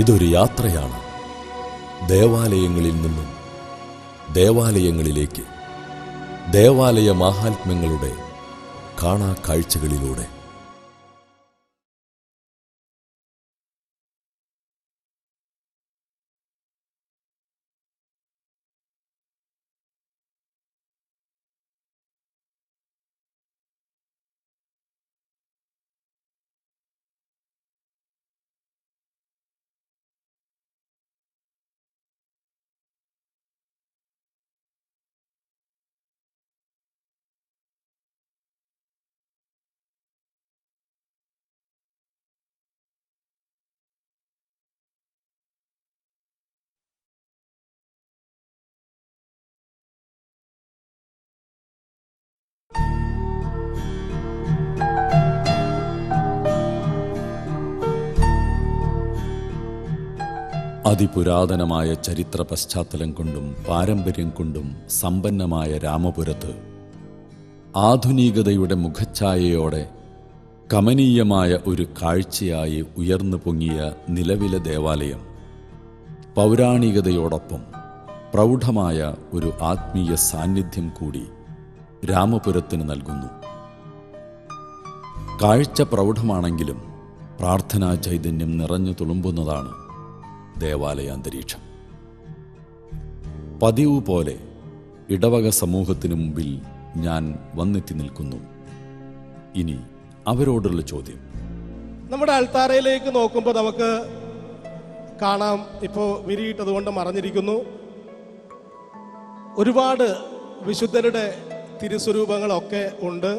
ഇതൊരു യാത്രയാണ്. ദേവാലയങ്ങളിൽ നിന്നും ദേവാലയങ്ങളിലേക്ക്, ദേവാലയ മാഹാത്മ്യങ്ങളുടെ കാണാ കാഴ്ചകളിലൂടെ. അതിപുരാതനമായ ചരിത്ര പശ്ചാത്തലം കൊണ്ടും പാരമ്പര്യം കൊണ്ടും സമ്പന്നമായ രാമപുരത്ത് ആധുനികതയുടെ മുഖഛായയോടെ കമനീയമായ ഒരു കാഴ്ചയായി ഉയർന്നു പൊങ്ങിയ നിലവിലെ ദേവാലയം പൗരാണികതയോടൊപ്പം പ്രൗഢമായ ഒരു ആത്മീയ സാന്നിധ്യം കൂടി രാമപുരത്തിന് നൽകുന്നു. കാഴ്ച പ്രൗഢമാണെങ്കിലും പ്രാർത്ഥനാ ചൈതന്യം നിറഞ്ഞു തുളുമ്പുന്നതാണ് ദേവാലയാന്തരീക്ഷം. പതിവ് പോലെ ഇടവക സമൂഹത്തിനു മുമ്പിൽ ഞാൻ വന്നെത്തി നിൽക്കുന്നു. ഇനി അവരോടുള്ള ചോദ്യം. നമ്മുടെ അൾത്താരയിലേക്ക് നോക്കുമ്പോൾ നമുക്ക് കാണാം, ഇപ്പോൾ വിരിയിട്ടതുകൊണ്ട് മറഞ്ഞിരിക്കുന്നു, ഒരുപാട് വിശുദ്ധരുടെ തിരുസ്വരൂപങ്ങളൊക്കെ ഉണ്ട്.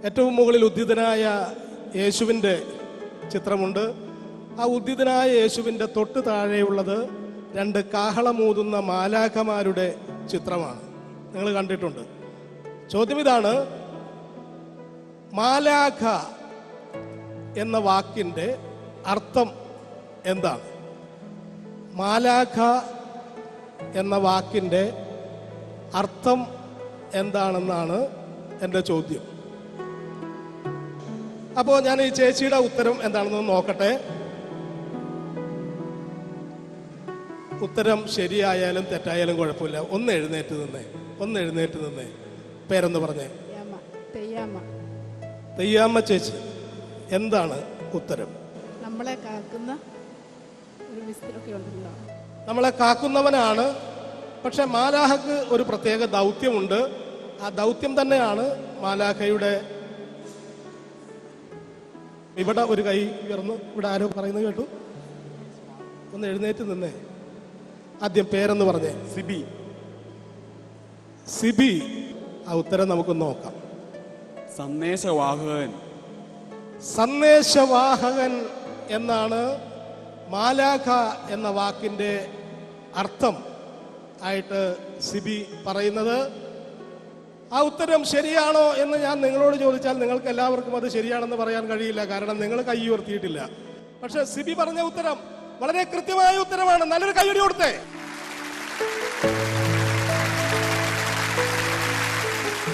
ഏറ്റവും മുകളിൽ ഉദ്ധിതനായ യേശുവിൻ്റെ ചിത്രമുണ്ട്. ആ ഉദ്ധിതനായ യേശുവിൻ്റെ തൊട്ട് താഴെയുള്ളത് രണ്ട് കാഹളമൂതുന്ന മാലാഖമാരുടെ ചിത്രമാണ്. നിങ്ങൾ കണ്ടിട്ടുണ്ട്. ചോദ്യം ഇതാണ്, മാലാഖ എന്ന വാക്കിൻ്റെ അർത്ഥം എന്താണ്? മാലാഖ എന്ന വാക്കിൻ്റെ അർത്ഥം എന്താണെന്നാണ് എൻ്റെ ചോദ്യം. അപ്പോൾ ഞാൻ ഈ ചേച്ചിയുടെ ഉത്തരം എന്താണെന്ന് നോക്കട്ടെ. ഉത്തരം ശരിയായാലും തെറ്റായാലും കുഴപ്പമില്ല. ഒന്ന് എഴുന്നേറ്റ് നിന്നേ. പേരെന്ന് പറഞ്ഞേ. തെയ്യാമ്മ ചേച്ചി, എന്താണ് ഉത്തരം? നമ്മളെ കാക്കുന്ന ഒരു മിസ്ത്രൊക്കെ ഉണ്ടല്ലോ. നമ്മളെ കാക്കുന്നവനാണ്. പക്ഷെ മാലാഖക്ക് ഒരു പ്രത്യേക ദൗത്യമുണ്ട്. ആ ദൗത്യം തന്നെയാണ് മാലാഖയുടെ. ഇവിടെ ഒരു കൈ ഉയർന്നു. ഇവിടെ ആരോ പറയുന്നത് കേട്ടു. ഒന്ന് എഴുന്നേറ്റ് നിന്നേ. ആദ്യം പേരെന്ന് പറഞ്ഞേ. സിബി. ആ ഉത്തരം നമുക്ക് നോക്കാം. സന്ദേശവാഹകൻ എന്നാണ് മാലാഖ എന്ന വാക്കിൻ്റെ അർത്ഥം ആയിട്ട് സിബി പറയുന്നത്. ആ ഉത്തരം ശരിയാണോ എന്ന് ഞാൻ നിങ്ങളോട് ചോദിച്ചാൽ നിങ്ങൾക്ക് എല്ലാവർക്കും അത് ശരിയാണെന്ന് പറയാൻ കഴിയില്ല. കാരണം നിങ്ങൾ കൈ ഉയർത്തിയിട്ടില്ല. പക്ഷെ സിബി പറഞ്ഞ ഉത്തരം വളരെ കൃത്യമായ ഉത്തരമാണ്. നല്ലൊരു കൈയടി കൊടുത്തേ.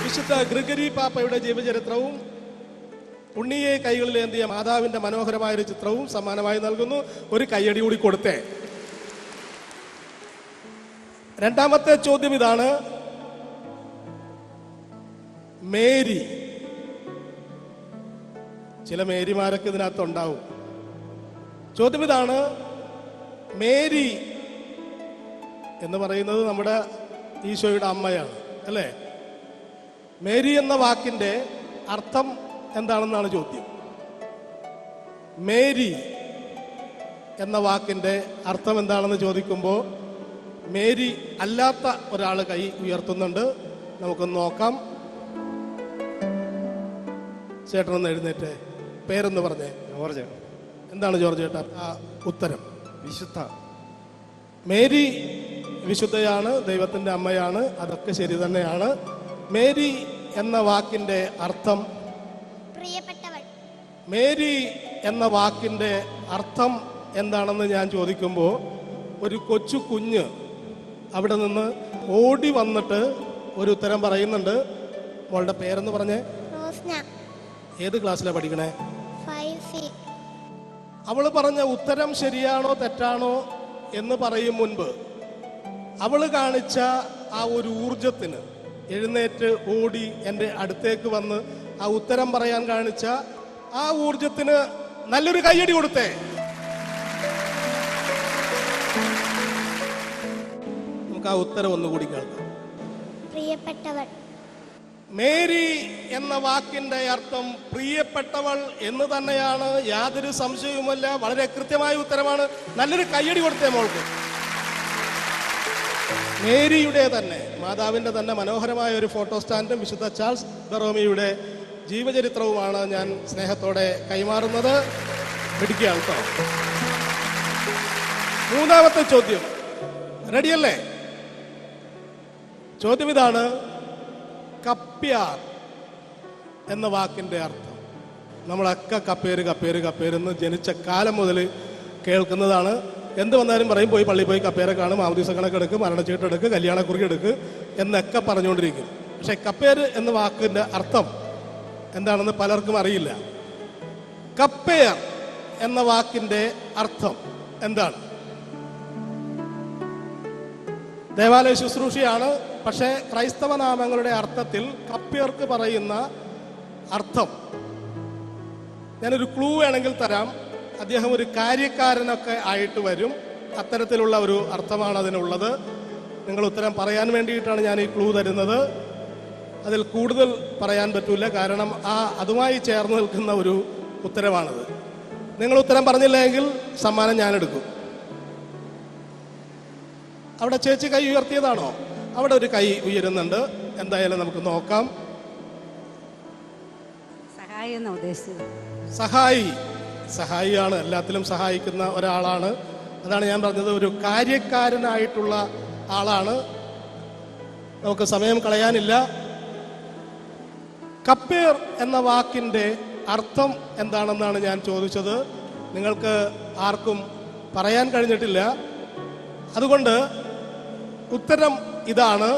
വിശുദ്ധ ഗ്രിഗറി പാപ്പയുടെ ജീവചരിത്രവും ഉണ്ണിയെ കൈകളിലേന്തിയ മാതാവിന്റെ മനോഹരമായൊരു ചിത്രവും സമ്മാനമായി നൽകുന്നു. ഒരു കൈയടി കൂടി കൊടുത്തേ. രണ്ടാമത്തെ ചോദ്യം ഇതാണ്, മേരി. ചില മേരിമാരൊക്കെ ഇതിനകത്തുണ്ടാവും. ചോദ്യം ഇതാണ്, മേരി എന്ന് പറയുന്നത് നമ്മുടെ ഈശോയുടെ അമ്മയാണ്, അല്ലേ? മേരി എന്ന വാക്കിന്റെ അർത്ഥം എന്താണെന്നാണ് ചോദ്യം. മേരി എന്ന വാക്കിന്റെ അർത്ഥം എന്താണെന്ന് ചോദിക്കുമ്പോൾ മേരി അല്ലാത്ത ഒരാൾ കൈ ഉയർത്തുന്നുണ്ട്. നമുക്കൊന്ന് നോക്കാം. ചേട്ടനൊന്ന് എഴുന്നേറ്റേ. പേരെന്ന് പറഞ്ഞേ. ജോർജ്. എന്താണ് ജോർജ് ചേട്ടാ ആ ഉത്തരം? വിശുദ്ധ. മേരി വിശുദ്ധയാണ്, ദൈവത്തിൻ്റെ അമ്മയാണ്. അതൊക്കെ ശരി തന്നെയാണ്. മേരി എന്ന വാക്കിന്റെ അർത്ഥം പ്രിയപ്പെട്ടവൾ. മേരി എന്ന വാക്കിന്റെ അർത്ഥം എന്താണെന്ന് ഞാൻ ചോദിക്കുമ്പോൾ ഒരു കൊച്ചു കുഞ്ഞ് അവിടെ നിന്ന് ഓടി വന്നിട്ട് ഒരു ഉത്തരം പറയുന്നുണ്ട്. മോളുടെ പേരെന്ന് പറഞ്ഞേ. റോസ്ന. ഏത് ക്ലാസ്സിലാണ് പഠിക്കണേ? 5C. അവൾ പറഞ്ഞ ഉത്തരം ശരിയാണോ തെറ്റാണോ എന്ന് പറയും മുൻപ് അവൾ കാണിച്ച ആ ഒരു ഊർജത്തിന് എഴുന്നേറ്റ് ഓടി എൻ്റെ അടുത്തേക്ക് വന്ന് ആ ഉത്തരം പറയാൻ കാണിച്ച ആ ഊർജത്തിന് നല്ലൊരു കയ്യടി കൊടുത്തേ. നമുക്ക് ആ ഉത്തരം ഒന്നുകൂടി കേൾക്കാം. പ്രിയപ്പെട്ടവൾ. മേരി എന്ന വാക്കിന്റെ അർത്ഥം പ്രിയപ്പെട്ടവൾ എന്ന് തന്നെയാണ്, യാതൊരു സംശയവുമല്ല. വളരെ കൃത്യമായ ഉത്തരമാണ്. നല്ലൊരു കയ്യടി കൊടുത്തേ മോൾക്ക്. മേരിയുടെ തന്നെ, മാതാവിന്റെ തന്നെ മനോഹരമായ ഒരു ഫോട്ടോ സ്റ്റാൻഡും വിശുദ്ധ ചാൾസ് ബറോമിയുടെ ജീവചരിത്രവുമാണ് ഞാൻ സ്നേഹത്തോടെ കൈമാറുന്നത്. പിടിക്കുകയാണ് കേട്ടോ. മൂന്നാമത്തെ ചോദ്യം റെഡിയല്ലേ? ചോദ്യം ഇതാണ്: കപ്പ്യാർ എന്ന വാക്കിന്റെ അർത്ഥം. നമ്മളൊക്കെ കപ്പേര് കപ്പേര് കപ്പേരെന്ന് ജനിച്ച കാലം മുതൽ കേൾക്കുന്നതാണ്. എന്ത് വന്നാലും പറയും പോയി പള്ളിയിൽ പോയി കപ്പേരെ കാണും, മാമോദീസ കണക്കെടുക്ക്, മരണച്ചീട്ടെടുക്ക്, കല്യാണക്കുറി എടുക്ക് എന്നൊക്കെ പറഞ്ഞുകൊണ്ടിരിക്കും. പക്ഷെ കപ്പേര് എന്ന വാക്കിന്റെ അർത്ഥം എന്താണെന്ന് പലർക്കും അറിയില്ല. കപ്പേർ എന്ന വാക്കിന്റെ അർത്ഥം എന്താണ്? ദേവാലയ ശുശ്രൂഷയാണ്. പക്ഷേ ക്രൈസ്തവ നാമങ്ങളുടെ അർത്ഥത്തിൽ കപ്പ്യർക്ക് പറയുന്ന അർത്ഥം ഞാനൊരു ക്ലൂ വേണമെങ്കിൽ തരാം. അദ്ദേഹം ഒരു കാര്യക്കാരനൊക്കെ ആയിട്ട് വരും. അത്തരത്തിലുള്ള ഒരു അർത്ഥമാണ് അതിനുള്ളത്. നിങ്ങൾ ഉത്തരം പറയാൻ വേണ്ടിയിട്ടാണ് ഞാൻ ഈ ക്ലൂ തരുന്നത്. അതിൽ കൂടുതൽ പറയാൻ പറ്റൂല, കാരണം അതുമായി ചേർന്ന് നിൽക്കുന്ന ഒരു ഉത്തരമാണത്. നിങ്ങൾ ഉത്തരം പറഞ്ഞില്ലെങ്കിൽ സമ്മാനം ഞാൻ എടുക്കും. അവിടെ ചേച്ചി കൈ ഉയർത്തിയതാണോ? അവിടെ ഒരു കൈ ഉയരുന്നുണ്ട്. എന്തായാലും നമുക്ക് നോക്കാം. സഹായി എന്ന് ഉദ്ദേശിച്ചത്. സഹായിയാണ്, എല്ലാത്തിലും സഹായിക്കുന്ന ഒരാളാണ്. അതാണ് ഞാൻ പറഞ്ഞത്, ഒരു കാര്യക്കാരനായിട്ടുള്ള ആളാണ്. നമുക്ക് സമയം കളയാനില്ല. കപ്പേർ എന്ന വാക്കിന്റെ അർത്ഥം എന്താണെന്നാണ് ഞാൻ ചോദിച്ചത്. നിങ്ങൾക്ക് ആർക്കും പറയാൻ കഴിഞ്ഞിട്ടില്ല. അതുകൊണ്ട് ഉത്തരം ഇതാണ്: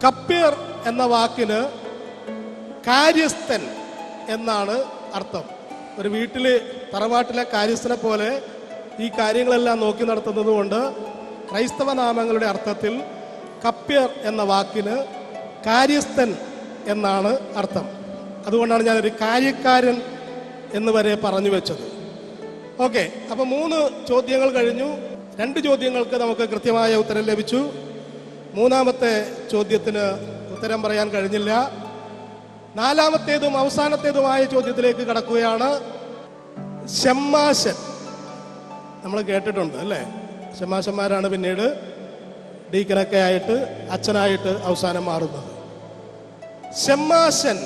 കപ്പേർ എന്ന വാക്കിന് കാര്യസ്ഥൻ എന്നാണ് അർത്ഥം. ഒരു വീട്ടില് തറവാട്ടിലെ കാര്യസ്ഥനെ പോലെ ഈ കാര്യങ്ങളെല്ലാം നോക്കി നടത്തുന്നത് കൊണ്ട് ക്രൈസ്തവ നാമങ്ങളുടെ അർത്ഥത്തിൽ കപ്പ്യർ എന്ന വാക്കിന് കാര്യസ്ഥൻ എന്നാണ് അർത്ഥം. അതുകൊണ്ടാണ് ഞാനൊരു കാര്യക്കാരൻ എന്ന് വരെ പറഞ്ഞു വെച്ചത്. ഓക്കെ, അപ്പൊ 3 ചോദ്യങ്ങൾ കഴിഞ്ഞു. 2 ചോദ്യങ്ങൾക്ക് നമുക്ക് കൃത്യമായ ഉത്തരം ലഭിച്ചു. 3ാമത്തെ ചോദ്യത്തിന് ഉത്തരം പറയാൻ കഴിഞ്ഞില്ല. 4ാമത്തേതും അവസാനത്തേതുമായ ചോദ്യത്തിലേക്ക് കടക്കുകയാണ്. ഷമ്മാശൻ നമ്മൾ കേട്ടിട്ടുണ്ട് അല്ലേ? ഷമ്മാശന്മാരാണ് പിന്നീട് ഡീക്കനൊക്കെ ആയിട്ട് അച്ഛനായിട്ട് അവസാനം മാറുന്നത്. ഷമ്മാശൻ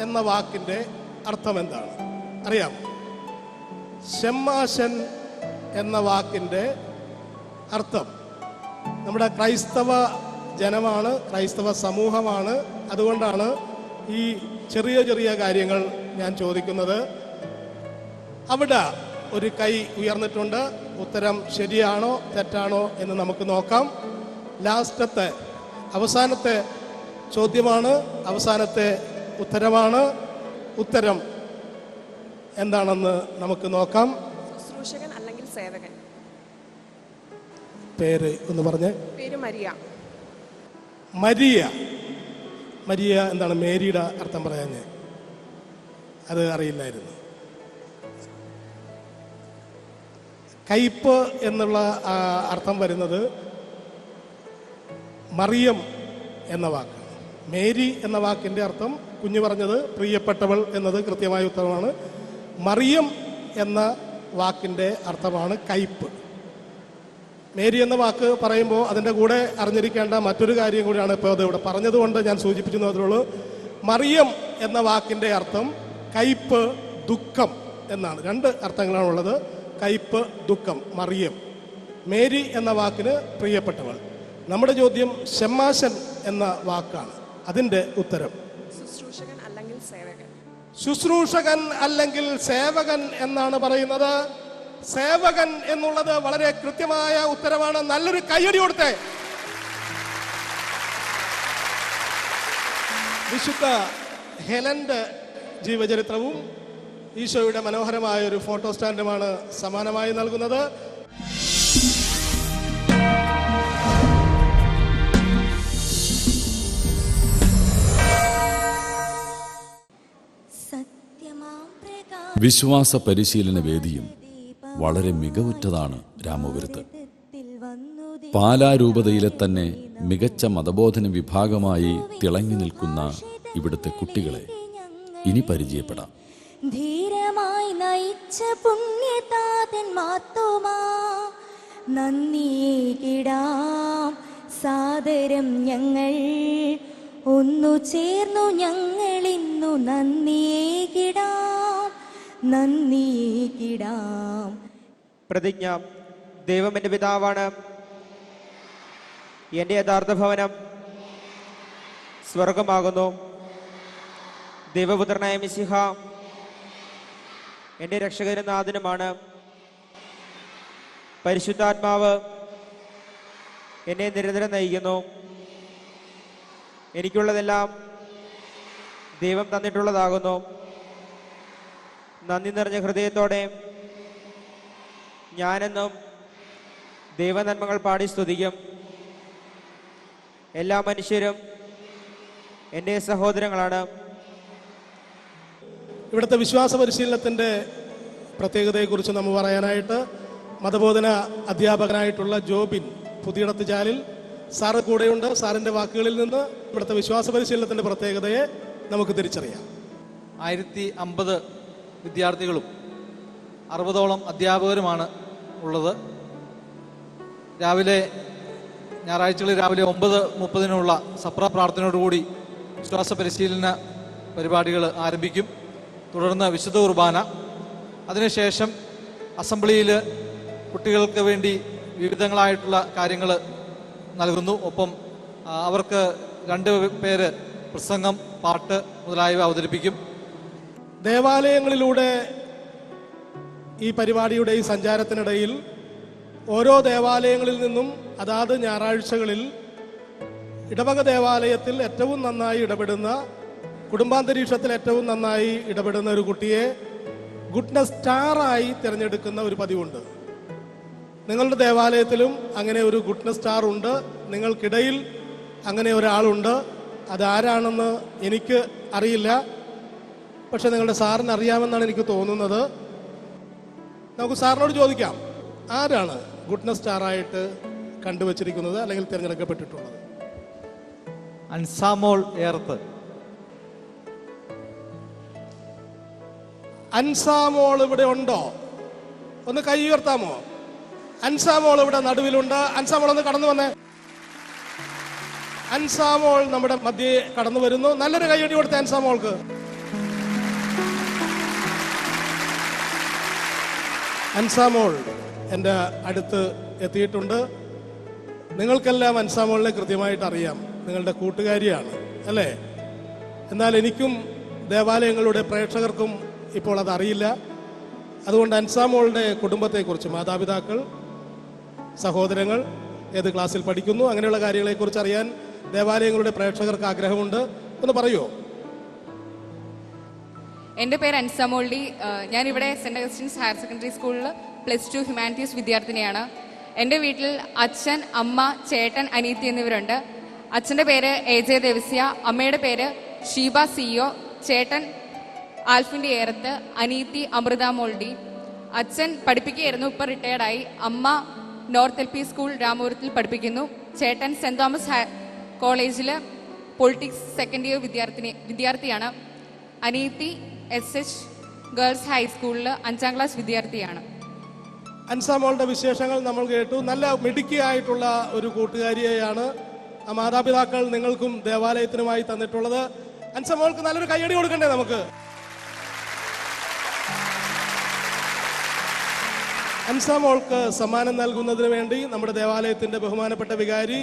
എന്ന വാക്കിന്റെ അർത്ഥം എന്താണ് അറിയാം? ഷമ്മാശൻ എന്ന വാക്കിന്റെ അർത്ഥം നമ്മുടെ ക്രൈസ്തവ ജനമാണ്, ക്രൈസ്തവ സമൂഹമാണ്. അതുകൊണ്ടാണ് ഈ ചെറിയ ചെറിയ കാര്യങ്ങൾ ഞാൻ ചോദിക്കുന്നത്. അവിടെ ഒരു കൈ ഉയർന്നിട്ടുണ്ട്. ഉത്തരം ശരിയാണോ തെറ്റാണോ എന്ന് നമുക്ക് നോക്കാം. അവസാനത്തെ ചോദ്യമാണ്, അവസാനത്തെ ഉത്തരമാണ്. ഉത്തരം എന്താണെന്ന് നമുക്ക് നോക്കാം. ശുശ്രൂഷകൻ അല്ലെങ്കിൽ സേവകൻ. പേര് ഒന്ന് പറഞ്ഞേ. പേര് മരിയ. മരിയ എന്താണ് മേരിയുടെ അർത്ഥം പറയാഞ്ഞേ? അത് അറിയില്ലായിരുന്നു. കയ്പ് എന്നുള്ള അർത്ഥം വരുന്നത് മറിയം എന്ന വാക്കാണ്. മേരി എന്ന വാക്കിന്റെ അർത്ഥം കുഞ്ഞു പറഞ്ഞത് പ്രിയപ്പെട്ടവൾ എന്നത് കൃത്യമായ ഉത്തരമാണ്. മറിയം എന്ന വാക്കിന്റെ അർത്ഥമാണ് കയ്പ്. മേരി എന്ന വാക്ക് പറയുമ്പോൾ അതിൻ്റെ കൂടെ അറിഞ്ഞിരിക്കേണ്ട മറ്റൊരു കാര്യം കൂടിയാണ് ഇപ്പോൾ അത് ഇവിടെ പറഞ്ഞതുകൊണ്ട് ഞാൻ സൂചിപ്പിച്ചു എന്നതുള്ളൂ. മറിയം എന്ന വാക്കിന്റെ അർത്ഥം കയ്പ്, ദുഃഖം എന്നാണ്. 2 അർത്ഥങ്ങളാണുള്ളത്. കയ്പ്, ദുഃഖം. മറിയം. മേരി എന്ന വാക്കിന് പ്രിയപ്പെട്ടവൾ. നമ്മുടെ ചോദ്യം ഷമ്മാശൻ എന്ന വാക്കാണ്. അതിന്റെ ഉത്തരം ശുശ്രൂഷകൻ അല്ലെങ്കിൽ സേവകൻ. ശുശ്രൂഷകൻ അല്ലെങ്കിൽ സേവകൻ എന്നാണ് പറയുന്നത്. സേവകൻ എന്നുള്ളത് വളരെ കൃത്യമായ ഉത്തരമാണ്. നല്ലൊരു കയ്യടി കൊടുത്തേ. വിശുദ്ധ ഹെലന്റെ ജീവചരിത്രവും ഈശോയുടെ മനോഹരമായ ഒരു ഫോട്ടോ സ്റ്റാൻഡുമാണ് സമ്മാനമായി നൽകുന്നത്. വിശ്വാസ പരിശീലന വേദിയും വളരെ മികവുറ്റതാണ് രാമപുരത്ത്. പാലാരൂപതയിലെ തന്നെ മികച്ച മതബോധന വിഭാഗമായി തിളങ്ങി നിൽക്കുന്ന ഇവിടുത്തെ കുട്ടികളെ ഇനി പരിചയപ്പെടാം. ധീരമായി നയിച്ച പുണ്യതാതൻ മാത്തോമാ നന്ദിയേകിടാം സാദരം ഞങ്ങൾ ഒന്നു ചേർന്നു ഞങ്ങൾ ഇന്നു നന്ദിയേകിടാം നന്ദിയേകിടാം. പ്രതിജ്ഞ. ദൈവം എൻ്റെ പിതാവാണ്. എൻ്റെ യഥാർത്ഥ ഭവനം സ്വർഗമാകുന്നു. ദൈവപുത്രനായ മിശിഹ എൻ്റെ രക്ഷകനും നാഥനുമാണ്. പരിശുദ്ധാത്മാവ് എന്നെ നിരന്തരം നയിക്കുന്നു. എനിക്കുള്ളതെല്ലാം ദൈവം തന്നിട്ടുള്ളതാകുന്നു. നന്ദി നിറഞ്ഞ ഹൃദയത്തോടെ ഞാനെന്നും ദൈവനന്മകൾ പാടി സ്തുതിക്കും. എല്ലാ മനുഷ്യരും എൻ്റെ സഹോദരങ്ങളാണ്. ഇവിടുത്തെ വിശ്വാസ പരിശീലനത്തിൻ്റെ പ്രത്യേകതയെക്കുറിച്ച് നമ്മൾ പറയാനായിട്ട് മതബോധന അധ്യാപകനായിട്ടുള്ള ജോബിൻ പുതിയിടത്ത് ചാലിൽ സാറ് കൂടെയുണ്ട്. സാറിൻ്റെ വാക്കുകളിൽ നിന്ന് ഇവിടുത്തെ വിശ്വാസ പരിശീലനത്തിൻ്റെ പ്രത്യേകതയെ നമുക്ക് തിരിച്ചറിയാം. 1050 വിദ്യാർത്ഥികളും 60ഓളം അധ്യാപകരുമാണ് ഉള്ളത്. ഞായറാഴ്ചകളിൽ രാവിലെ 9:30 സപ്ര പ്രാർത്ഥനയോടുകൂടി വിശ്വാസ പരിശീലന പരിപാടികൾ ആരംഭിക്കും. തുടർന്ന് വിശുദ്ധ കുർബാന. അതിനുശേഷം അസംബ്ലിയിൽ കുട്ടികൾക്ക് വേണ്ടി വിവിധങ്ങളായിട്ടുള്ള കാര്യങ്ങൾ നൽകുന്നു. ഒപ്പം അവർക്ക് 2 പേര് പ്രസംഗം, പാട്ട് മുതലായവ അവതരിപ്പിക്കും. ദേവാലയങ്ങളിലൂടെ ഈ പരിപാടിയുടെ ഈ സഞ്ചാരത്തിനിടയിൽ ഓരോ ദേവാലയങ്ങളിൽ നിന്നും അതാത് ഞായറാഴ്ചകളിൽ ഇടവക ദേവാലയത്തിൽ ഏറ്റവും നന്നായി ഇടപെടുന്ന, കുടുംബാന്തരീക്ഷത്തിൽ ഏറ്റവും നന്നായി ഇടപെടുന്ന ഒരു കുട്ടിയെ ഗുഡ്നസ് സ്റ്റാറായി തിരഞ്ഞെടുക്കുന്ന ഒരു പതിവുണ്ട്. നിങ്ങളുടെ ദേവാലയത്തിലും അങ്ങനെ ഒരു ഗുഡ്നസ് സ്റ്റാർ ഉണ്ട്. നിങ്ങൾക്കിടയിൽ അങ്ങനെ ഒരാളുണ്ട്. അതാരാണെന്ന് എനിക്ക് അറിയില്ല, പക്ഷെ നിങ്ങളുടെ സാറിന് അറിയാമെന്നാണ് എനിക്ക് തോന്നുന്നത്. നമുക്ക് സാറിനോട് ചോദിക്കാം, ആരാണ് ഗുഡ്നസ് സ്റ്റാറായിട്ട് കണ്ടുവച്ചിരിക്കുന്നത് അല്ലെങ്കിൽ തിരഞ്ഞെടുക്കപ്പെട്ടിട്ടുള്ളത്? അൻസാമോൾ ഏർത്ത്. അൻസാമോൾ ഇവിടെ ഉണ്ടോ? ഒന്ന് കൈ ഉയർത്താമോ? അൻസാമോൾ ഇവിടെ നടുവിലുണ്ട്. അൻസാമോൾ ഒന്ന് കടന്നു വന്നേ. അൻസാമോൾ നമ്മുടെ മധ്യേ കടന്നു വരുന്നു. നല്ലൊരു കൈയടി കൊടുത്ത അൻസാമോൾക്ക്. അൻസാമോൾ എൻ്റെ അടുത്ത് എത്തിയിട്ടുണ്ട്. നിങ്ങൾക്കെല്ലാം അൻസാമോളിനെ കൃത്യമായിട്ട് അറിയാം. നിങ്ങളുടെ കൂട്ടുകാരിയാണ് അല്ലേ? എന്നാൽ എനിക്കും ദേവാലയങ്ങളുടെ പ്രേക്ഷകർക്കും ഇപ്പോൾ അതറിയില്ല. അതുകൊണ്ട് അൻസാമോളുടെ കുടുംബത്തെക്കുറിച്ച്, മാതാപിതാക്കൾ, സഹോദരങ്ങൾ, ഏത് ക്ലാസ്സിൽ പഠിക്കുന്നു, അങ്ങനെയുള്ള കാര്യങ്ങളെക്കുറിച്ച് അറിയാൻ ദേവാലയങ്ങളുടെ പ്രേക്ഷകർക്ക് ആഗ്രഹമുണ്ട്. ഒന്ന് പറയുമോ? എൻ്റെ പേര് അൻസാമോൾഡി. ഞാനിവിടെ സെൻറ്റ് അഗസ്റ്റിൻസ് ഹയർ സെക്കൻഡറി സ്കൂളിൽ +2 ഹ്യൂമാനിറ്റീസ് വിദ്യാർത്ഥിനിയാണ്. എൻ്റെ വീട്ടിൽ അച്ഛൻ, അമ്മ, ചേട്ടൻ, അനീത്തി എന്നിവരുണ്ട്. അച്ഛൻ്റെ പേര് AJ ദേവസ്യ, അമ്മയുടെ പേര് ഷീബ CEO, ചേട്ടൻ ആൽഫിൻ്റെ ഏറത്ത്, അനീത്തി അമൃത മോൾഡി. അച്ഛൻ പഠിപ്പിക്കുകയായിരുന്നു, ഇപ്പോൾ റിട്ടയർഡായി. അമ്മ നോർത്ത് LP സ്കൂൾ രാമപുരത്തിൽ പഠിപ്പിക്കുന്നു. ചേട്ടൻ സെൻറ് തോമസ് കോളേജിൽ പൊളിറ്റിക്സ് സെക്കൻഡ് ഇയർ വിദ്യാർത്ഥിയാണ്. അനീത്തി SH ഗേൾസ് ഹൈസ്കൂളിൽ 5ാം ക്ലാസ് വിദ്യാർത്ഥിയാണ്. അൻസാമോളുടെ വിശേഷങ്ങൾ നമ്മൾ കേട്ടു. നല്ല മിടുക്കിയായിട്ടുള്ള ഒരു കൂട്ടുകാരിയെയാണ് ആ മാതാപിതാക്കൾ നിങ്ങൾക്കും ദേവാലയത്തിനുമായി തന്നിട്ടുള്ളത്. അൻസാമോൾക്ക് നല്ലൊരു കയ്യടി കൊടുക്കണ്ടേ നമുക്ക്? അൻസാമോൾക്ക് സമ്മാനം നൽകുന്നതിന് വേണ്ടി നമ്മുടെ ദേവാലയത്തിന്റെ ബഹുമാനപ്പെട്ട വികാരി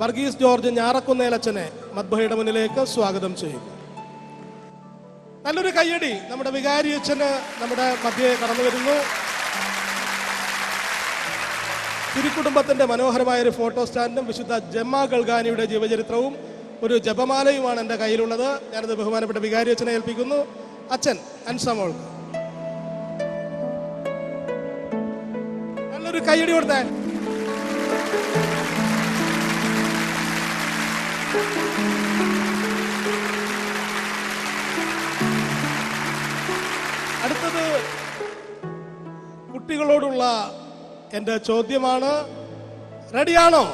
വർഗീസ് ജോർജ് ഞാറക്കുന്നേലച്ചനെ മദ്ബഹയുടെ മുന്നിലേക്ക് സ്വാഗതം ചെയ്യും. നല്ലൊരു കയ്യടി നമ്മുടെ വികാരി അച്ഛന് നമ്മുടെ മധ്യേ കടന്നു വരുന്നു. തിരുക്കുടുംബത്തിന്റെ മനോഹരമായ ഒരു ഫോട്ടോ സ്റ്റാൻഡും വിശുദ്ധ ജമ്മ ഗൾഗാനിയുടെ ജീവചരിത്രവും ഒരു ജപമാലയുമാണ് എൻ്റെ കയ്യിലുള്ളത്. ഞാനത് ബഹുമാനപ്പെട്ട വികാരി അച്ഛനെ ഏൽപ്പിക്കുന്നു. അച്ഛൻ അൻസാമോൾക്ക്. കൈയടി കൊടുത്തേ. അടുത്തത് കുട്ടികളോടുള്ള എൻ്റെ ചോദ്യമാണ്. റെഡിയാണോ?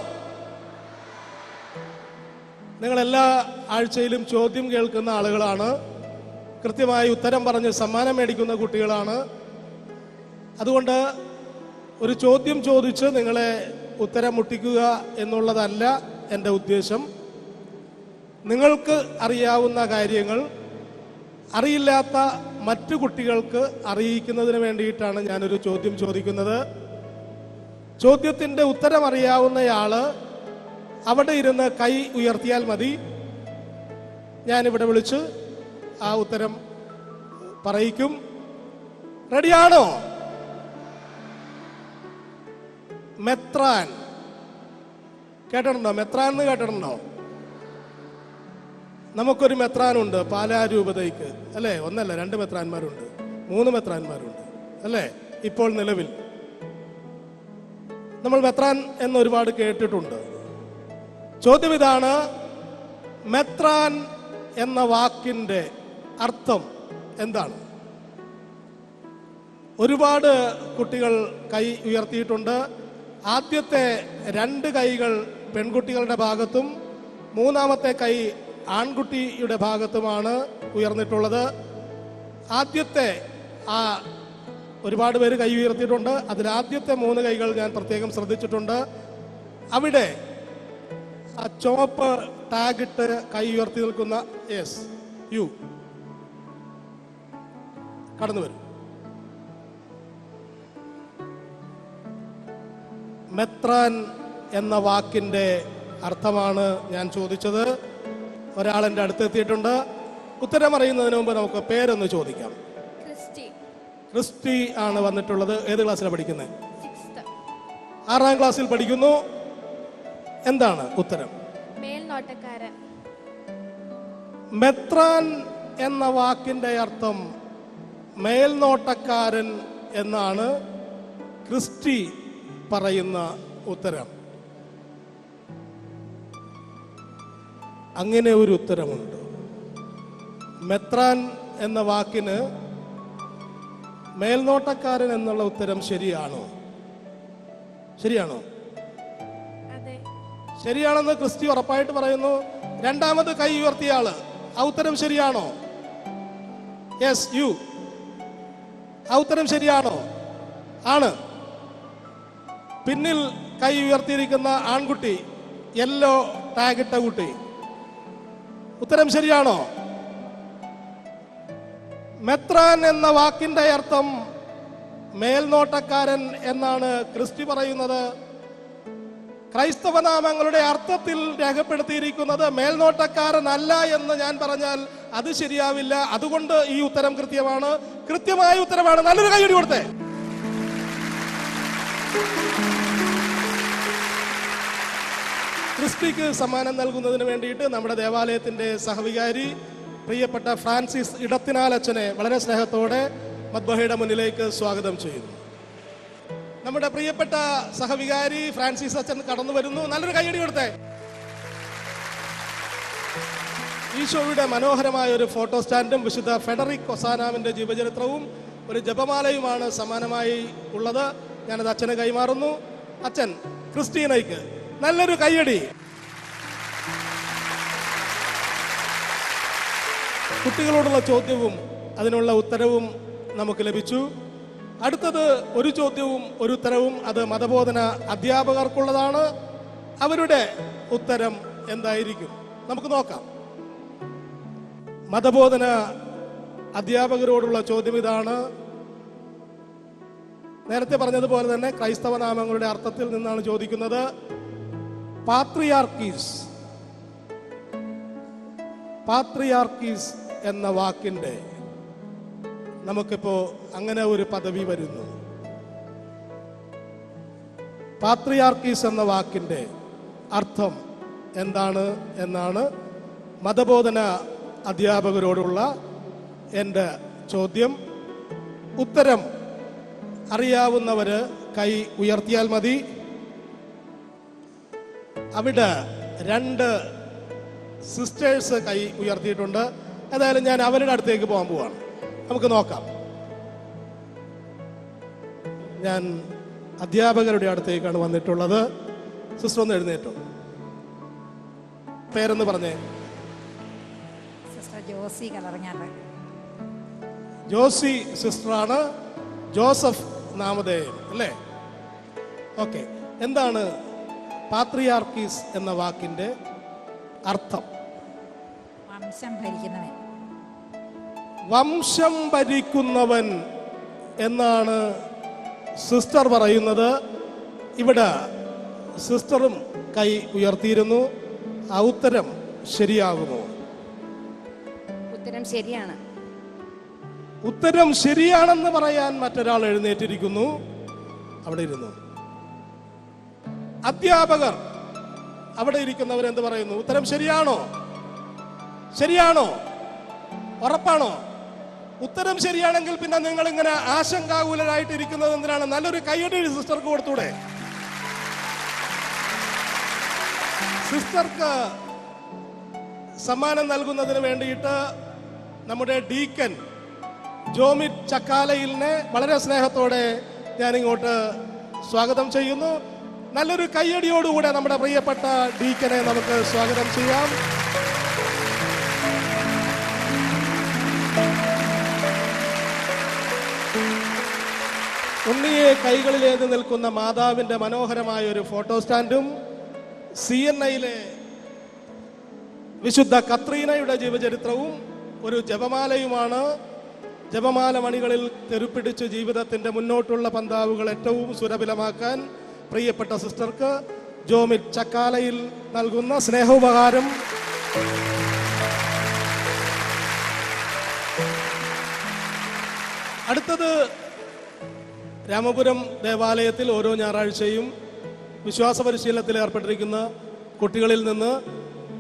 നിങ്ങൾ എല്ലാ ആഴ്ചയിലും ചോദ്യം കേൾക്കുന്ന ആളുകളാണ്. കൃത്യമായി ഉത്തരം പറഞ്ഞ് സമ്മാനം മേടിക്കുന്ന കുട്ടികളാണ്. അതുകൊണ്ട് ഒരു ചോദ്യം ചോദിച്ച് നിങ്ങളെ ഉത്തരം മുട്ടിക്കുക എന്നുള്ളതല്ല എൻ്റെ ഉദ്ദേശം. നിങ്ങൾക്ക് അറിയാവുന്ന കാര്യങ്ങൾ അറിയില്ലാത്ത മറ്റു കുട്ടികൾക്ക് അറിയിക്കുന്നതിന് വേണ്ടിയിട്ടാണ് ഞാനൊരു ചോദ്യം ചോദിക്കുന്നത്. ചോദ്യത്തിൻ്റെ ഉത്തരം അറിയാവുന്നയാള് അവിടെ ഇരുന്ന് കൈ ഉയർത്തിയാൽ മതി. ഞാനിവിടെ വിളിച്ച് ആ ഉത്തരം പറയിക്കും. റെഡിയാണോ? മെത്രാൻ കേട്ടിട്ടുണ്ടോ? മെത്രാൻ എന്ന് കേട്ടിട്ടുണ്ടോ? നമുക്കൊരു മെത്രാനുണ്ട് പാലാ രൂപതയ്ക്ക്, അല്ലേ? ഒന്നല്ല, 2 മെത്രാന്മാരുണ്ട്, 3 മെത്രാന്മാരുണ്ട്, അല്ലേ? ഇപ്പോൾ നിലവിൽ നമ്മൾ മെത്രാൻ എന്ന് ഒരുപാട് കേട്ടിട്ടുണ്ട്. ചോദ്യം ഇതാണ്, മെത്രാൻ എന്ന വാക്കിന്റെ അർത്ഥം എന്താണ്? ഒരുപാട് കുട്ടികൾ കൈ ഉയർത്തിയിട്ടുണ്ട്. ആദ്യത്തെ 2 കൈകൾ പെൺകുട്ടികളുടെ ഭാഗത്തും 3ാമത്തെ കൈ ആൺകുട്ടിയുടെ ഭാഗത്തുമാണ് ഉയർന്നിട്ടുള്ളത്. ആദ്യത്തെ ഒരുപാട് പേര് കൈ ഉയർത്തിയിട്ടുണ്ട്. അതിലാദ്യത്തെ 3 കൈകൾ ഞാൻ പ്രത്യേകം ശ്രദ്ധിച്ചിട്ടുണ്ട്. അവിടെ ആ ചുവപ്പ് ടാഗിട്ട് കൈ ഉയർത്തി നിൽക്കുന്ന യു കടന്നു വരും. മെത്രാൻ എന്ന വാക്കിന്റെ അർത്ഥമാണ് ഞാൻ ചോദിച്ചത്. ഒരാൾ എൻ്റെ അടുത്തെത്തിയിട്ടുണ്ട്. ഉത്തരം അറിയുന്നതിന് മുമ്പ് നമുക്ക് പേരൊന്ന് ചോദിക്കാം. ക്രിസ്റ്റി ആണ് വന്നിട്ടുള്ളത്. ഏത് ക്ലാസ്സിലാണ് പഠിക്കുന്നത്? 6ാം ക്ലാസ്സിൽ പഠിക്കുന്നു. എന്താണ് ഉത്തരം? മേൽനോട്ടക്കാരൻ. മെത്രാൻ എന്ന വാക്കിന്റെ അർത്ഥം മേൽനോട്ടക്കാരൻ എന്നാണ് ക്രിസ്റ്റി പറയുന്ന ഉത്തരം. അങ്ങനെ ഒരു ഉത്തരമുണ്ട്. മെത്രാൻ എന്ന വാക്കിന് മേൽനോട്ടക്കാരൻ എന്നുള്ള ഉത്തരം ശരിയാണോ? ശരിയാണോ? ശരിയാണെന്ന് ക്രിസ്റ്റി ഉറപ്പായിട്ട് പറയുന്നു. 2ാമത് കൈ ഉയർത്തിയ ആള്, ആ ഉത്തരം ശരിയാണോ? യു ആ ഉത്തരം ശരിയാണോ? ആണ്. പിന്നിൽ കൈ ഉയർത്തിയിരിക്കുന്ന ആൺകുട്ടി, യെല്ലോ ടാഗിട്ട കുട്ടി, ഉത്തരം ശരിയാണോ? മെത്രാൻ എന്ന വാക്കിന്റെ അർത്ഥം മേൽനോട്ടക്കാരൻ എന്നാണ് ക്രിസ്റ്റി പറയുന്നത്. ക്രൈസ്തവ നാമങ്ങളുടെ അർത്ഥത്തിൽ രേഖപ്പെടുത്തിയിരിക്കുന്നത് മേൽനോട്ടക്കാരനല്ല എന്ന് ഞാൻ പറഞ്ഞാൽ അത് ശരിയാവില്ല. അതുകൊണ്ട് ഈ ഉത്തരം കൃത്യമാണ്, കൃത്യമായ ഉത്തരമാണ്. നല്ലൊരു കൈയടി കൊടുത്തേ. ക്രിസ്റ്റിക്ക് സമ്മാനം നൽകുന്നതിന് വേണ്ടിയിട്ട് നമ്മുടെ ദേവാലയത്തിന്റെ സഹവികാരി പ്രിയപ്പെട്ട ഫ്രാൻസിസ് ഇടത്തിനാലച്ചനെ വളരെ സ്നേഹത്തോടെ മദ്ബഹയുടെ മുന്നിലേക്ക് സ്വാഗതം ചെയ്യുന്നു. നമ്മുടെ പ്രിയപ്പെട്ട സഹവികാരി ഫ്രാൻസിസ് അച്ഛൻ കടന്നു വരുന്നു. നല്ലൊരു കൈയടി കൊടുത്തേ. ഈശോയുടെ മനോഹരമായ ഒരു ഫോട്ടോ സ്റ്റാൻഡും വിശുദ്ധ ഫെഡറിക് ഒസാനാമിന്റെ ജീവചരിത്രവും ഒരു ജപമാലയുമാണ് സമ്മാനമായി ഉള്ളത്. ഞാനത് അച്ഛന് കൈമാറുന്നു. അച്ഛൻ ക്രിസ്റ്റീനയ്ക്ക് നല്ലൊരു കൈയടി. കുട്ടികളോടുള്ള ചോദ്യവും അതിനുള്ള ഉത്തരവും നമുക്ക് ലഭിച്ചു. അടുത്തത് ഒരു ചോദ്യവും ഒരു ഉത്തരവും. അത് മതബോധന അധ്യാപകർക്കുള്ളതാണ്. അവരുടെ ഉത്തരം എന്തായിരിക്കും നമുക്ക് നോക്കാം. മതബോധന അധ്യാപകരോടുള്ള ചോദ്യം ഇതാണ്. നേരത്തെ പറഞ്ഞതുപോലെ തന്നെ ക്രൈസ്തവ നാമങ്ങളുടെ അർത്ഥത്തിൽ നിന്നാണ് ചോദിക്കുന്നത്. പാത്രിയാർക്കീസ് എന്ന വാക്കിന്റെ നമുക്കിപ്പോ അങ്ങനെ ഒരു പദവി വരുന്നു. പാത്രിയാർക്കീസ് എന്ന വാക്കിന്റെ അർത്ഥം എന്താണ് എന്നാണ് മതബോധന അധ്യാപകരോടുള്ള എൻ്റെ ചോദ്യം. ഉത്തരം അറിയാവുന്നവര് കൈ ഉയർത്തിയാൽ മതി. അവിടെ 2 സിസ്റ്റേഴ്സ് കൈ ഉയർത്തിയിട്ടുണ്ട്. ഏതായാലും ഞാൻ അവരുടെ അടുത്തേക്ക് പോകാൻ പോവാണ്. നമുക്ക് നോക്കാം. ഞാൻ അധ്യാപകരുടെ അടുത്തേക്കാണ് വന്നിട്ടുള്ളത്. സിസ്റ്റർ ഒന്ന് എഴുന്നേറ്റോ, പേരെന്ന് പറഞ്ഞേ. സിസ്റ്റർ ജോസി കളറങ്ങാട്ട്. ജോസി സിസ്റ്ററാണ്. ജോസഫ് നാമധേയം അല്ലേ? ഓക്കെ. എന്താണ് പാത്രിയാർക്കീസ് എന്ന വാക്കിന്റെ അർത്ഥം? വംശം ഭരിക്കുന്നവൻ. വംശം ഭരിക്കുന്നവൻ എന്നാണ് സിസ്റ്റർ പറയുന്നത്. ഇവിടെ സിസ്റ്ററും കൈ ഉയർത്തിയിരുന്നു. ആ ഉത്തരം ശരിയാകുമോ? ഉത്തരം ശരിയാണ്. ഉത്തരം ശരിയാണെന്ന് പറയാൻ മറ്റൊരാൾ എഴുന്നേറ്റിരിക്കുന്നു. അവിടെ ഇരുന്നു. അധ്യാപകർ അവിടെ ഇരിക്കുന്നവർ എന്ത് പറയുന്നു? ഉത്തരം ശരിയാണോ? ശരിയാണോ? ഉറപ്പാണോ? ഉത്തരം ശരിയാണെങ്കിൽ പിന്നെ നിങ്ങൾ ഇങ്ങനെ ആശങ്കാകുലരായിട്ട് ഇരിക്കുന്നത് എന്തിനാണ്? നല്ലൊരു കൈയടി സിസ്റ്റർക്ക് കൊടുത്തൂടെ? സിസ്റ്റർക്ക് സമ്മാനം നൽകുന്നതിന് വേണ്ടിയിട്ട് നമ്മുടെ ഡീക്കൻ ജോമിറ്റ് ചക്കാലയിലിനെ വളരെ സ്നേഹത്തോടെ ഞാനിങ്ങോട്ട് സ്വാഗതം ചെയ്യുന്നു. നല്ലൊരു കയ്യടിയോടുകൂടെ നമ്മുടെ പ്രിയപ്പെട്ട ഡീക്കനെ നമുക്ക് സ്വാഗതം ചെയ്യാം. ഉണ്ണിയെ കൈകളിലേന്തി നിൽക്കുന്ന മാതാവിന്റെ മനോഹരമായ ഒരു ഫോട്ടോ സ്റ്റാൻഡും CNIയിലെ വിശുദ്ധ കത്രീനയുടെ ജീവചരിത്രവും ഒരു ജപമാലയുമാണ്. ജപമാല മണികളിൽ തെരുപ്പിടിച്ച് ജീവിതത്തിന്റെ മുന്നോട്ടുള്ള പന്താവുകൾ ഏറ്റവും സുലഭമാക്കാൻ പ്രിയപ്പെട്ട സിസ്റ്റർക്ക് ജോമിറ്റ് ചക്കാലയിൽ നൽകുന്ന സ്നേഹോപഹാരം. അടുത്തത് രാമപുരം ദേവാലയത്തിൽ ഓരോ ഞായറാഴ്ചയും വിശ്വാസ പരിശീലനത്തിൽ ഏർപ്പെട്ടിരിക്കുന്ന കുട്ടികളിൽ നിന്ന്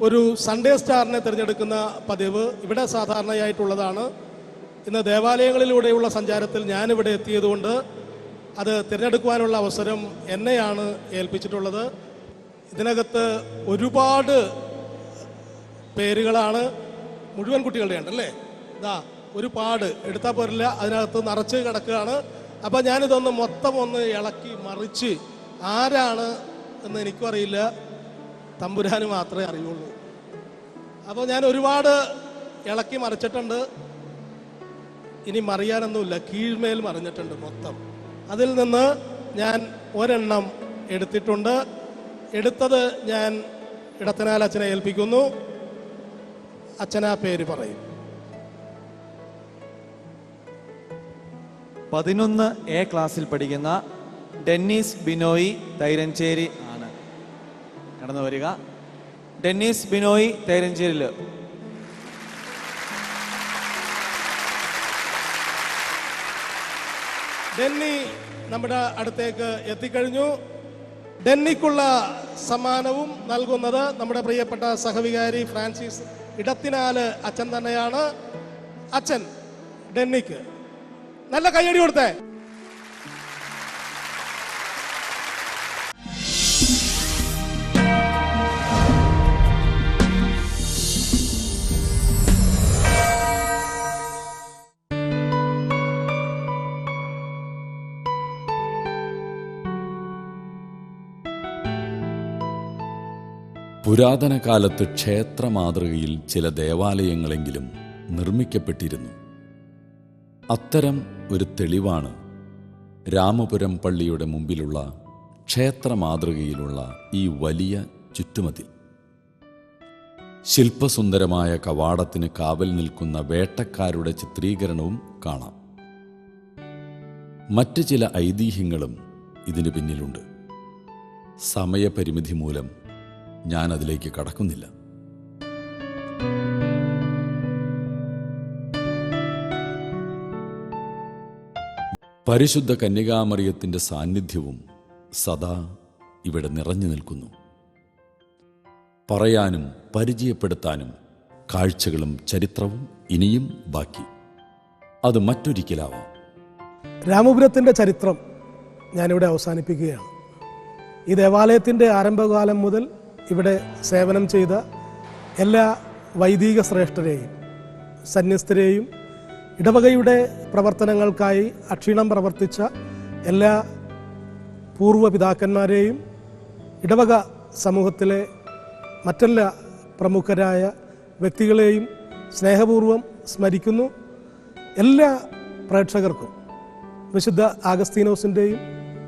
ഒരു സൺഡേ സ്റ്റാറിനെ തിരഞ്ഞെടുക്കുന്ന പതിവ് ഇവിടെ സാധാരണയായിട്ടുള്ളതാണ്. ഇന്ന് ദേവാലയങ്ങളിലൂടെയുള്ള സഞ്ചാരത്തിൽ ഞാനിവിടെ എത്തിയതുകൊണ്ട് അത് തിരഞ്ഞെടുക്കുവാനുള്ള അവസരം എന്നെയാണ് ഏൽപ്പിച്ചിട്ടുള്ളത്. ഇതിനകത്ത് ഒരുപാട് പേരുകളാണ്. മുഴുവൻ കുട്ടികളുടെ ഉണ്ടല്ലേ? ഇതാ ഒരുപാട് എടുത്താൽ പോരില്ല, അതിനകത്ത് നിറച്ച് കിടക്കുകയാണ്. അപ്പം ഞാനിതൊന്ന് മൊത്തം ഒന്ന് ഇളക്കി മറിച്ച് ആരാണ് എന്ന് എനിക്കും അറിയില്ല, തമ്പുരാന് മാത്രമേ അറിയുള്ളൂ. അപ്പോൾ ഞാൻ ഒരുപാട് ഇളക്കി മറിച്ചിട്ടുണ്ട്. ഇനി മറിയാനൊന്നുമില്ല, കീഴ്മേൽ മറിഞ്ഞിട്ടുണ്ട് മൊത്തം. അതിൽ നിന്ന് ഞാൻ ഒരെണ്ണം എടുത്തിട്ടുണ്ട്. എടുത്തത് ഞാൻ ഇടത്തനാൽ അച്ഛനെ ഏൽപ്പിക്കുന്നു. അച്ഛനാ പേര് പറയും. 11A ക്ലാസ്സിൽ പഠിക്കുന്ന ഡെന്നീസ് ബിനോയ് തൈരഞ്ചേരി ആണ്. കടന്നു വരിക. ഡെന്നീസ് ബിനോയ് തൈരഞ്ചേരിയിൽ. ഡെന്നി നമ്മുടെ അടുത്തേക്ക് എത്തിക്കഴിഞ്ഞു. ഡെന്നിക്കുള്ള സമ്മാനവും നൽകുന്നത് നമ്മുടെ പ്രിയപ്പെട്ട സഹവികാരി ഫ്രാൻസിസ് ഇടത്തിനാല് അച്ഛൻ തന്നെയാണ്. അച്ഛൻ ഡെന്നിക്ക് നല്ല കയ്യടി കൊടുത്തേ. പുരാതന കാലത്ത് ക്ഷേത്ര മാതൃകയിൽ ചില ദേവാലയങ്ങളെങ്കിലും നിർമ്മിക്കപ്പെട്ടിരുന്നു. അത്തരം ഒരു തെളിവാണ് രാമപുരം പള്ളിയുടെ മുമ്പിലുള്ള ക്ഷേത്ര മാതൃകയിലുള്ള ഈ വലിയ ചുറ്റുമതിൽ. ശില്പസുന്ദരമായ കവാടത്തിന് കാവൽ നിൽക്കുന്ന വേട്ടക്കാരുടെ ചിത്രീകരണവും കാണാം. മറ്റ് ചില ഐതിഹ്യങ്ങളും ഇതിനു പിന്നിലുണ്ട്. സമയപരിമിതി മൂലം ഞാൻ അതിലേക്ക് കടക്കുന്നില്ല. പരിശുദ്ധ കന്യകാമറിയത്തിൻ്റെ സാന്നിധ്യവും സദാ ഇവിടെ നിറഞ്ഞു നിൽക്കുന്നു. പറയാനും പരിചയപ്പെടുത്താനും കാഴ്ചകളും ചരിത്രവും ഇനിയും ബാക്കി. അത് മറ്റൊരിക്കലാവാം. രാമപുരത്തിൻ്റെ ചരിത്രം ഞാനിവിടെ അവസാനിപ്പിക്കുകയാണ്. ഈ ദേവാലയത്തിൻ്റെ ആരംഭകാലം മുതൽ ഇവിടെ സേവനം ചെയ്ത എല്ലാ വൈദിക ശ്രേഷ്ഠരെയും സന്യസ്തരെയും ഇടവകയുടെ പ്രവർത്തനങ്ങൾക്കായി അക്ഷീണം പ്രവർത്തിച്ച എല്ലാ പൂർവ്വ പിതാക്കന്മാരെയും ഇടവക സമൂഹത്തിലെ മറ്റെല്ലാ പ്രമുഖരായ വ്യക്തികളെയും സ്നേഹപൂർവ്വം സ്മരിക്കുന്നു. എല്ലാ പ്രേക്ഷകർക്കും വിശുദ്ധ ആഗസ്തീനോസിൻ്റെയും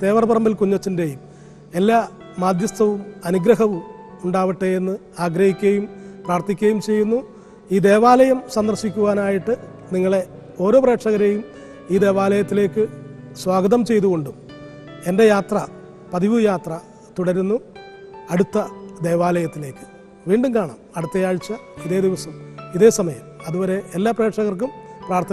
തേവർപറമ്പിൽ കുഞ്ഞച്ചൻ്റെയും എല്ലാ മാധ്യസ്ഥവും അനുഗ്രഹവും ഉണ്ടാവട്ടെ എന്ന് ആഗ്രഹിക്കുകയും പ്രാർത്ഥിക്കുകയും ചെയ്യുന്നു. ഈ ദേവാലയം സന്ദർശിക്കുവാനായിട്ട് നിങ്ങളെ ഓരോ പ്രേക്ഷകരെയും ഈ ദേവാലയത്തിലേക്ക് സ്വാഗതം ചെയ്തുകൊണ്ടും എൻ്റെ യാത്ര, പതിവ് യാത്ര തുടരുന്നു അടുത്ത ദേവാലയത്തിലേക്ക്. വീണ്ടും കാണാം അടുത്തയാഴ്ച ഇതേ ദിവസം ഇതേ സമയം. അതുവരെ എല്ലാ പ്രേക്ഷകർക്കും പ്രാർത്ഥന.